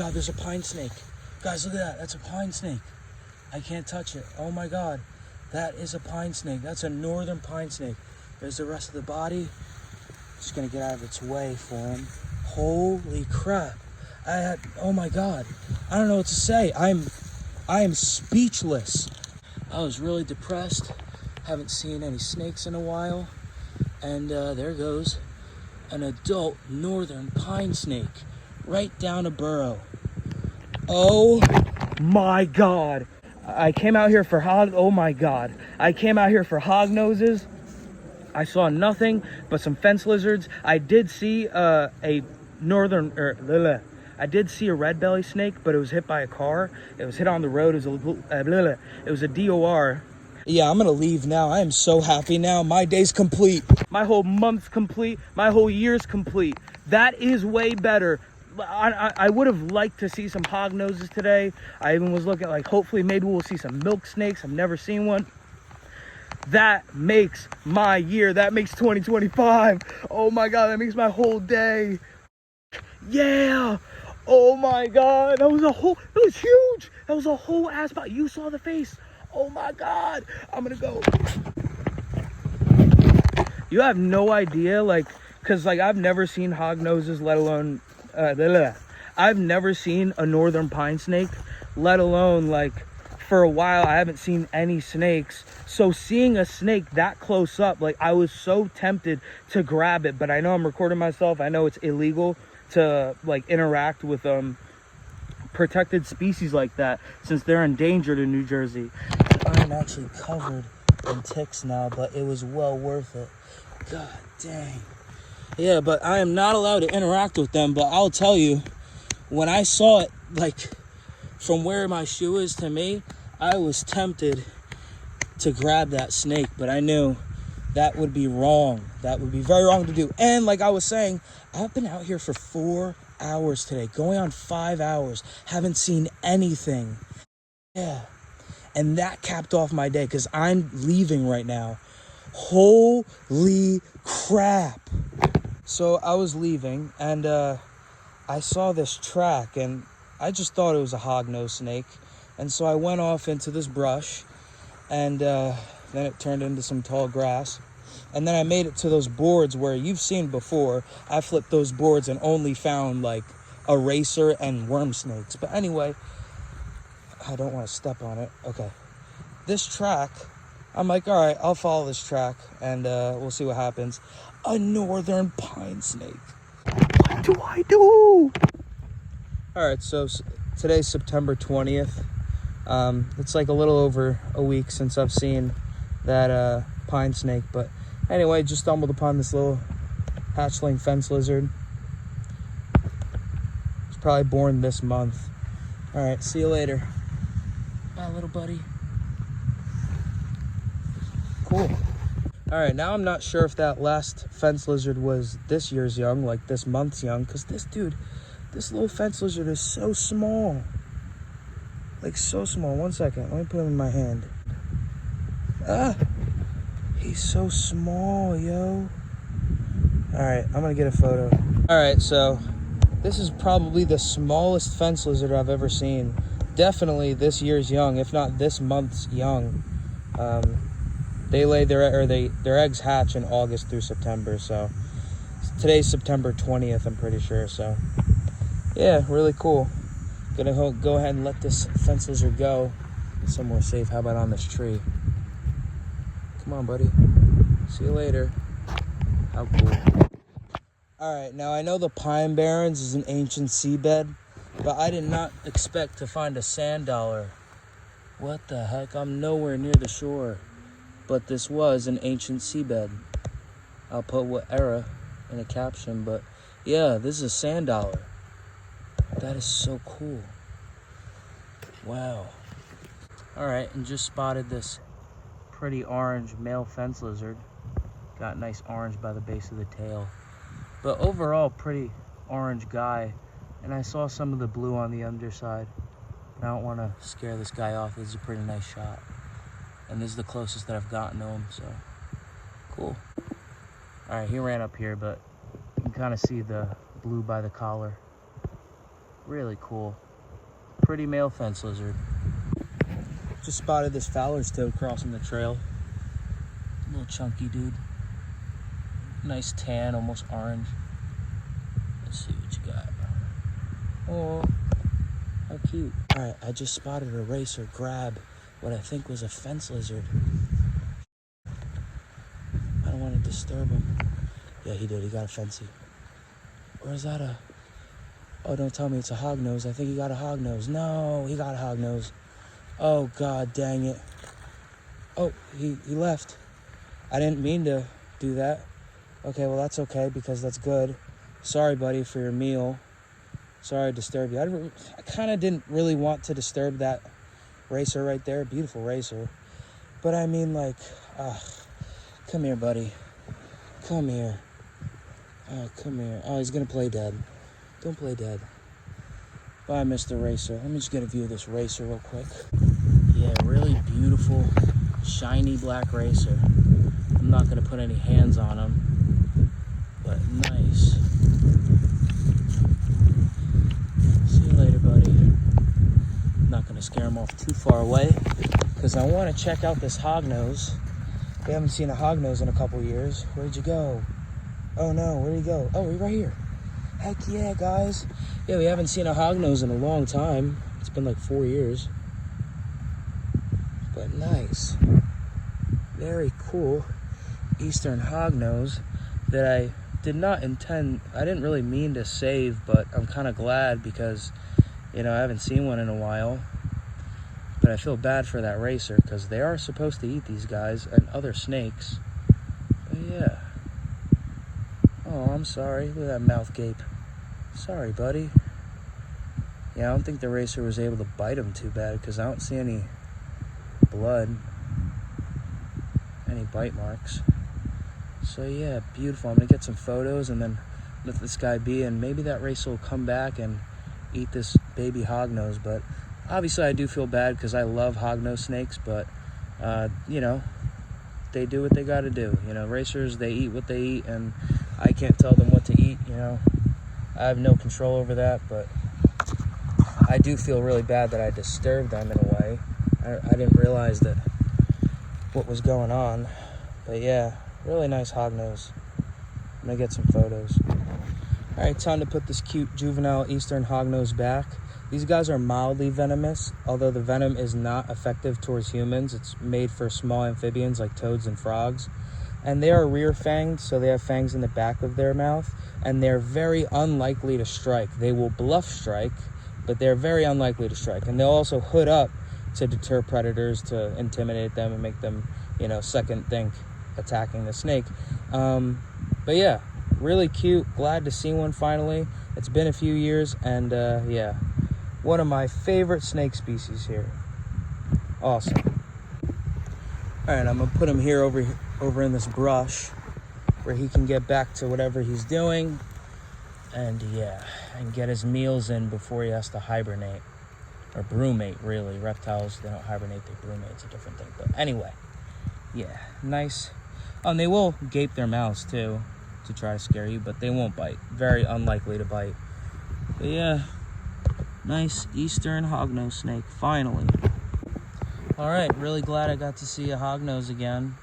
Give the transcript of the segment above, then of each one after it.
God, there's a pine snake. Guys, look at that. That's a pine snake. I can't touch it. Oh my God. That is a pine snake. That's a northern pine snake. There's the rest of the body. Just gonna get out of its way for him. Holy crap. Oh my God. I don't know what to say. I am speechless. I was really depressed. Haven't seen any snakes in a while. And there goes an adult northern pine snake right down a burrow. Oh my God. I came out here for I came out here for hognoses. I saw nothing but some fence lizards. I did see a red belly snake, but it was hit by a car. It was hit on the road. It was a DOR. Yeah, I'm gonna leave now. I am so happy now. My day's complete. My whole month's complete. My whole year's complete. That is way better. I would have liked to see some hognoses today. I even was looking like, hopefully maybe we'll see some milk snakes. I've never seen one. That makes my year. That makes 2025. Oh my God, that makes my whole day. Yeah. Oh my God, that was huge. That was a whole ass spot. You saw the face. Oh my God, I'm gonna go. You have no idea, like, cause like I've never seen hognoses, let alone, I've never seen a northern pine snake, let alone like for a while I haven't seen any snakes. So seeing a snake that close up, like I was so tempted to grab it, but I know I'm recording myself. I know it's illegal to like interact with protected species like that since they're endangered in New Jersey. I'm actually covered in ticks now, but it was well worth it. God dang. Yeah, but I am not allowed to interact with them, but I'll tell you, when I saw it, like from where my shoe is to me, I was tempted to grab that snake, but I knew that would be wrong. That would be very wrong to do. And like I was saying, I've been out here for 4 hours today, going on 5 hours, haven't seen anything. Yeah. And that capped off my day because I'm leaving right now. Holy crap. So I was leaving and I saw this track and I just thought it was a hognose snake. And so I went off into this brush and then it turned into some tall grass. And then I made it to those boards where you've seen before. I flipped those boards and only found like a racer and worm snakes. But anyway, I don't want to step on it. Okay. This track, I'm like, all right, I'll follow this track and we'll see what happens. A northern pine snake. What do I do? All right, so today's September 20th. It's like a little over a week since I've seen that pine snake. But anyway, just stumbled upon this little hatchling fence lizard. It's probably born this month. All right, see you later. Bye, little buddy. Cool. All right, now I'm not sure if that last fence lizard was this year's young, like this month's young, because this little fence lizard is so small. Like so small. 1 second, let me put him in my hand. He's so small, yo. All right, I'm gonna get a photo. All right, so this is probably the smallest fence lizard I've ever seen. Definitely this year's young, if not this month's young. They lay their eggs hatch in August through September, so today's September 20th, I'm pretty sure. So yeah, really cool. Gonna go ahead and let this fence lizard go somewhere safe. How about on this tree? Come on, buddy. See you later. How cool. All right, now I know the Pine Barrens is an ancient seabed, but I did not expect to find a sand dollar. What the heck? I'm nowhere near the shore. But this was an ancient seabed. I'll put what era in a caption, but yeah, this is a sand dollar. That is so cool. Wow. All right, and just spotted this pretty orange male fence lizard. Got nice orange by the base of the tail. But overall, pretty orange guy. And I saw some of the blue on the underside. I don't want to scare this guy off. This is a pretty nice shot. And this is the closest that I've gotten to him, so cool. All right, he ran up here, but you can kind of see the blue by the collar. Really cool. Pretty male fence lizard. Just spotted this Fowler's toad crossing the trail. Little chunky dude. Nice tan, almost orange. Let's see what you got. Oh, how cute. All right, I just spotted a racer grab what I think was a fence lizard. I don't want to disturb him. Yeah, he did. He got a fancy. Or is that a... Oh, don't tell me it's a hognose. I think he got a hognose. No, he got a hognose. Oh, God dang it. Oh, he left. I didn't mean to do that. Okay, well, that's okay because that's good. Sorry, buddy, for your meal. Sorry I disturbed you. I kind of didn't really want to disturb that racer right there. Beautiful racer. But I mean, like, come here, buddy. Come here. Oh, come here. Oh, he's going to play dead. Don't play dead. Bye, Mr. Racer. Let me just get a view of this racer real quick. Yeah, really beautiful, shiny black racer. I'm not going to put any hands on him, but nice. See you later, buddy. I'm not going to scare him off too far away because I want to check out this hognose. We haven't seen a hognose in a couple years. Where'd you go? Oh, no. Where'd he go? Oh, he's right here. Heck yeah, guys. Yeah, we haven't seen a hognose in a long time. It's been like 4 years. But nice. Very cool eastern hognose that I did not intend, I didn't really mean to save, but I'm kind of glad because, you know, I haven't seen one in a while. But I feel bad for that racer because they are supposed to eat these guys and other snakes. But yeah. Oh, I'm sorry. Look at that mouth gape. Sorry, buddy. Yeah, I don't think the racer was able to bite him too bad because I don't see any blood, any bite marks. So yeah, beautiful. I'm gonna get some photos and then let this guy be, and maybe that racer will come back and eat this baby hognose. But obviously I do feel bad because I love hognose snakes, but you know, they do what they gotta do. You know, racers, they eat what they eat, and I can't tell them what to eat, you know. I have no control over that, but I do feel really bad that I disturbed them in a way. I didn't realize that what was going on. But yeah, really nice hognose. I'm gonna get some photos. All right, time to put this cute juvenile eastern hognose back. These guys are mildly venomous, although the venom is not effective towards humans. It's made for small amphibians like toads and frogs. And they are rear fanged, so they have fangs in the back of their mouth, and they're very unlikely to strike. They will bluff strike, but they're very unlikely to strike. And they'll also hood up to deter predators, to intimidate them and make them, you know, second think attacking the snake. But yeah, really cute. Glad to see one finally. It's been a few years, and yeah, one of my favorite snake species here. Awesome. All right, I'm gonna put him here over in this brush where he can get back to whatever he's doing, and yeah, and get his meals in before he has to hibernate, or brumate, really. Reptiles, they don't hibernate, they brumate. It's a different thing, but anyway, yeah, nice. And they will gape their mouths too to try to scare you, but they won't bite. Very unlikely to bite. But yeah, nice eastern hognose snake, finally. All right, really glad I got to see a hognose again.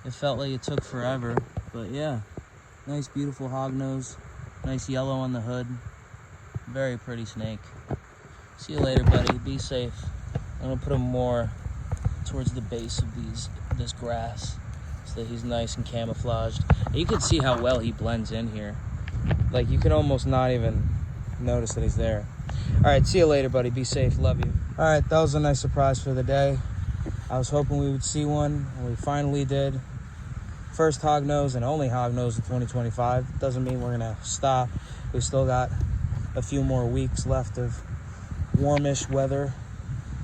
It felt like it took forever, but yeah, nice beautiful hognose, nice yellow on the hood, very pretty snake. See you later, buddy. Be safe. I'm gonna put him more towards the base of this grass so that he's nice and camouflaged. And you can see how well he blends in here. Like, you can almost not even notice that he's there. All right, see you later, buddy. Be safe. Love you. All right, that was a nice surprise for the day. I was hoping we would see one, and we finally did. First hognose and only hognose in 2025. Doesn't mean we're gonna stop. We still got a few more weeks left of warmish weather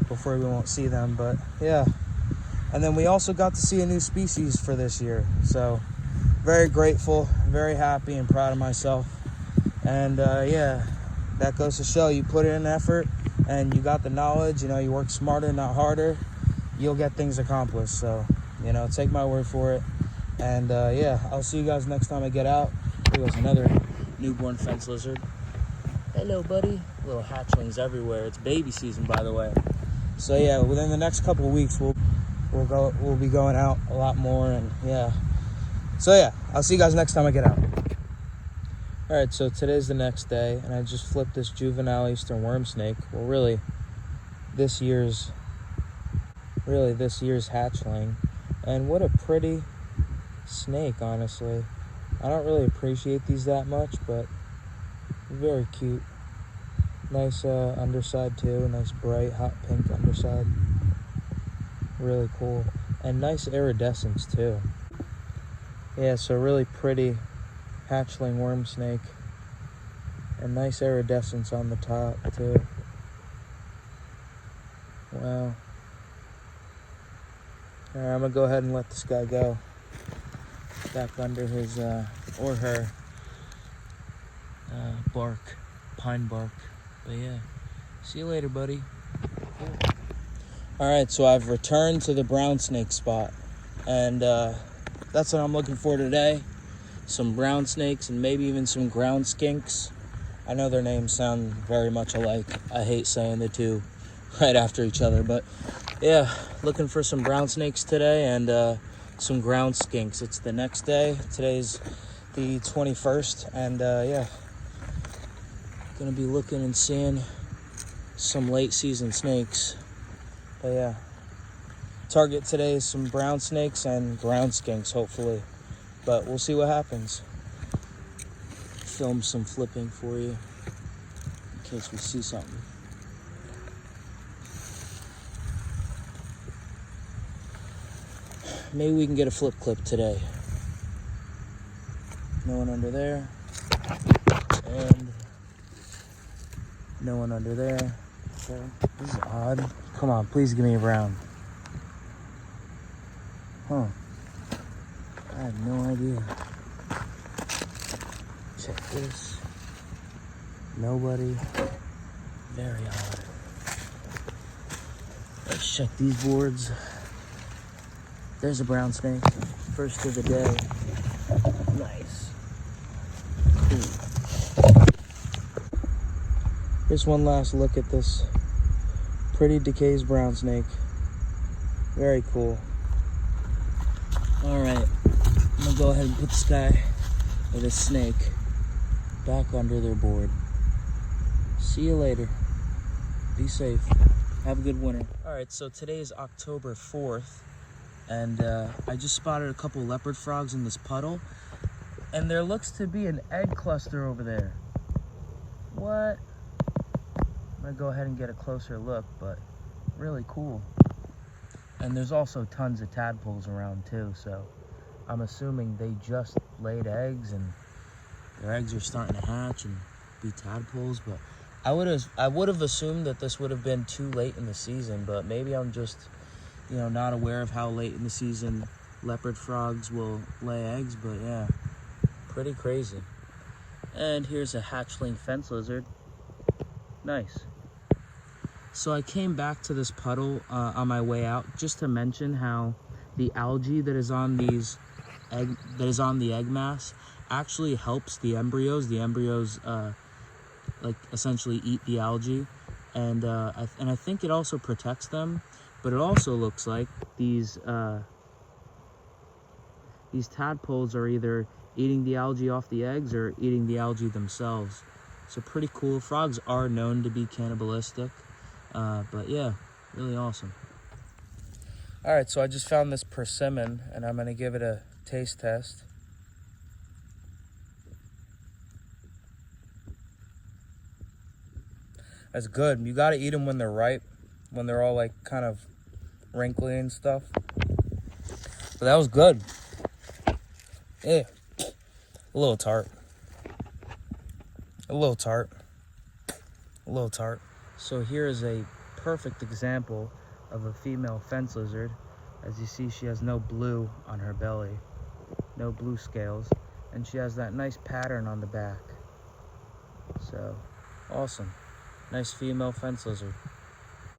before we won't see them, but yeah. And then we also got to see a new species for this year. So very grateful, very happy and proud of myself. And yeah, that goes to show you put in effort and you got the knowledge, you know, you work smarter, not harder, you'll get things accomplished. So, you know, take my word for it. And yeah, I'll see you guys next time I get out. Here goes another newborn fence lizard. Hello, buddy. Little hatchlings everywhere. It's baby season, by the way. So yeah, within the next couple of weeks, we'll be going out a lot more, and yeah. So yeah, I'll see you guys next time I get out. All right, so today's the next day, and I just flipped this juvenile eastern worm snake. Well, really, this year's hatchling, and what a pretty snake, honestly. I don't really appreciate these that much, but very cute. Nice underside too, nice bright hot pink underside. Really cool, and nice iridescence too. Yeah, so really pretty hatchling worm snake, and nice iridescence on the top too. Wow. All right, I'm gonna go ahead and let this guy go back under his or her bark, pine bark. But yeah, see you later, buddy. Cool. All right, so I've returned to the brown snake spot, and that's what I'm looking for today. Some brown snakes and maybe even some ground skinks. I know their names sound very much alike. I hate saying the two right after each other, but yeah, looking for some brown snakes today and some ground skinks. It's the next day. Today's the 21st, and yeah, gonna be looking and seeing some late season snakes. But yeah, target today is some brown snakes and ground skinks, hopefully, but we'll see what happens. Film some flipping for you in case we see something. Maybe we can get a flip clip today. No one under there, and no one under there. Okay. This is odd. Come on, please give me a brown. Huh. I have no idea. Check this. Nobody. Very odd. Let's check these boards. There's a brown snake. First of the day. Nice. Cool. Here's one last look at this pretty DeKay's brown snake. Very cool. All right, I'm gonna go ahead and put this guy or this snake back under their board. See you later. Be safe. Have a good winter. All right, so today is October 4th, and I just spotted a couple leopard frogs in this puddle, and there looks to be an egg cluster over there. What? I'm gonna go ahead and get a closer look, but really cool. And there's also tons of tadpoles around too, so I'm assuming they just laid eggs and their eggs are starting to hatch and be tadpoles. But I would have assumed that this would have been too late in the season, but maybe I'm just, you know, not aware of how late in the season leopard frogs will lay eggs. But yeah, pretty crazy. And here's a hatchling fence lizard. Nice. So I came back to this puddle on my way out just to mention how the algae that is on the egg mass actually helps the embryos. The embryos like essentially eat the algae, and I think it also protects them. But it also looks like these tadpoles are either eating the algae off the eggs or eating the algae themselves. So pretty cool. Frogs are known to be cannibalistic. But yeah, really awesome. All right, so I just found this persimmon, and I'm gonna give it a taste test. That's good. You gotta eat them when they're ripe, when they're all like kind of wrinkly and stuff. But that was good. Yeah, a little tart. A little tart. A little tart. So here is a perfect example of a female fence lizard. As you see, she has no blue on her belly, no blue scales, and she has that nice pattern on the back. So, awesome. Nice female fence lizard.